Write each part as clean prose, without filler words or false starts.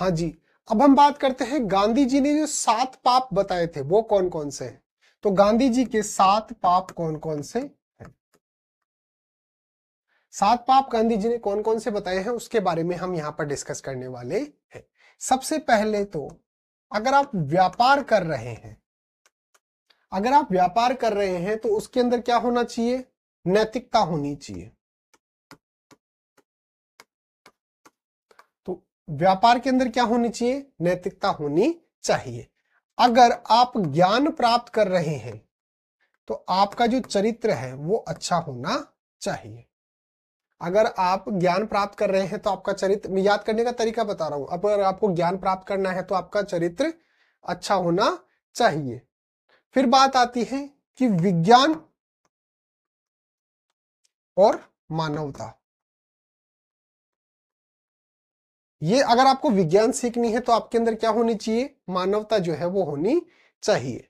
हाँ जी, अब हम बात करते हैं गांधी जी ने जो 7 पाप बताए थे वो कौन कौन से हैं। तो गांधी जी के 7 पाप कौन कौन से हैं? 7 पाप गांधी जी ने कौन कौन से बताए हैं उसके बारे में हम यहाँ पर डिस्कस करने वाले हैं। सबसे पहले तो अगर आप व्यापार कर रहे हैं, अगर आप व्यापार कर रहे हैं तो उसके अंदर क्या होना चाहिए? नैतिकता होनी चाहिए। तो व्यापार के अंदर क्या होनी चाहिए? नैतिकता होनी चाहिए। अगर आप ज्ञान प्राप्त कर रहे हैं तो आपका जो चरित्र है वो अच्छा होना चाहिए। अगर आप ज्ञान प्राप्त कर रहे हैं तो आपका चरित्र, मैं याद करने का तरीका बता रहा हूं, अगर आपको ज्ञान प्राप्त करना है तो आपका चरित्र अच्छा होना चाहिए। फिर बात आती है कि विज्ञान और मानवता। ये अगर आपको विज्ञान सीखनी है तो आपके अंदर क्या होनी चाहिए? मानवता जो है वो होनी चाहिए।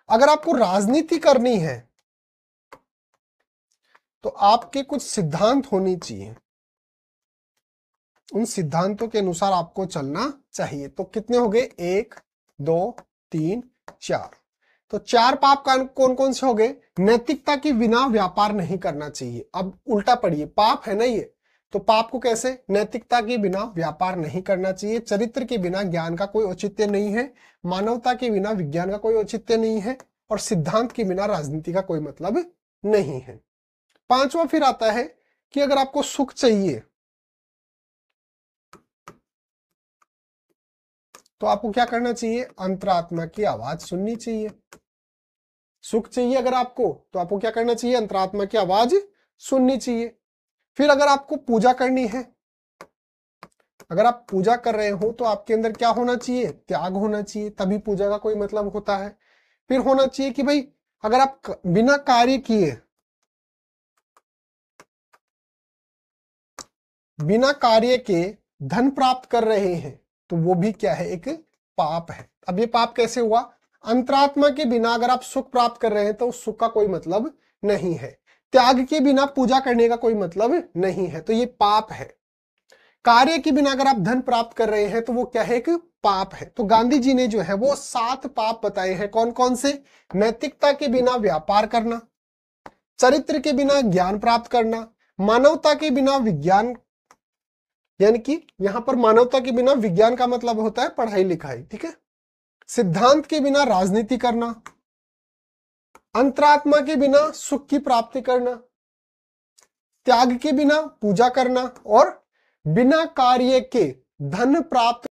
अगर आपको राजनीति करनी है तो आपके कुछ सिद्धांत होने चाहिए, उन सिद्धांतों के अनुसार आपको चलना चाहिए। तो कितने हो गए? 1 2 3 4। तो 4 पाप कौन कौन से हो गए? नैतिकता के बिना व्यापार नहीं करना चाहिए। अब उल्टा पढ़िए, पाप है ना ये, तो पाप को कैसे? नैतिकता के बिना व्यापार नहीं करना चाहिए, चरित्र के बिना ज्ञान का कोई औचित्य नहीं है, मानवता के बिना विज्ञान का कोई औचित्य नहीं है, और सिद्धांत के बिना राजनीति का कोई मतलब नहीं है। 5वां फिर आता है कि अगर आपको सुख चाहिए तो आपको क्या करना चाहिए? अंतरात्मा की आवाज सुननी चाहिए। सुख चाहिए अगर आपको तो आपको क्या करना चाहिए? अंतरात्मा की आवाज सुननी चाहिए। फिर अगर आपको पूजा करनी है, अगर आप पूजा कर रहे हो तो आपके अंदर क्या होना चाहिए? त्याग होना चाहिए, तभी पूजा का कोई मतलब होता है। फिर होना चाहिए कि भाई अगर आप बिना कार्य किए, बिना कार्य के धन प्राप्त कर रहे हैं तो वो भी क्या है? एक पाप है। अब ये पाप कैसे हुआ? अंतरात्मा के बिना अगर आप सुख प्राप्त कर रहे हैं तो उस सुख का कोई मतलब नहीं है, त्याग के बिना पूजा करने का कोई मतलब नहीं है, तो ये पाप है। कार्य के बिना अगर आप धन प्राप्त कर रहे हैं तो वो क्या है? एक पाप है। तो गांधी जी ने जो है वो 7 पाप बताए हैं। कौन कौन से? नैतिकता के बिना व्यापार करना, चरित्र के बिना ज्ञान प्राप्त करना, मानवता के बिना विज्ञान, यानी कि यहां पर मानवता के बिना विज्ञान का मतलब होता है पढ़ाई लिखाई, ठीक है, सिद्धांत के बिना राजनीति करना, अंतरात्मा के बिना सुख की प्राप्ति करना, त्याग के बिना पूजा करना, और बिना कार्य के धन प्राप्त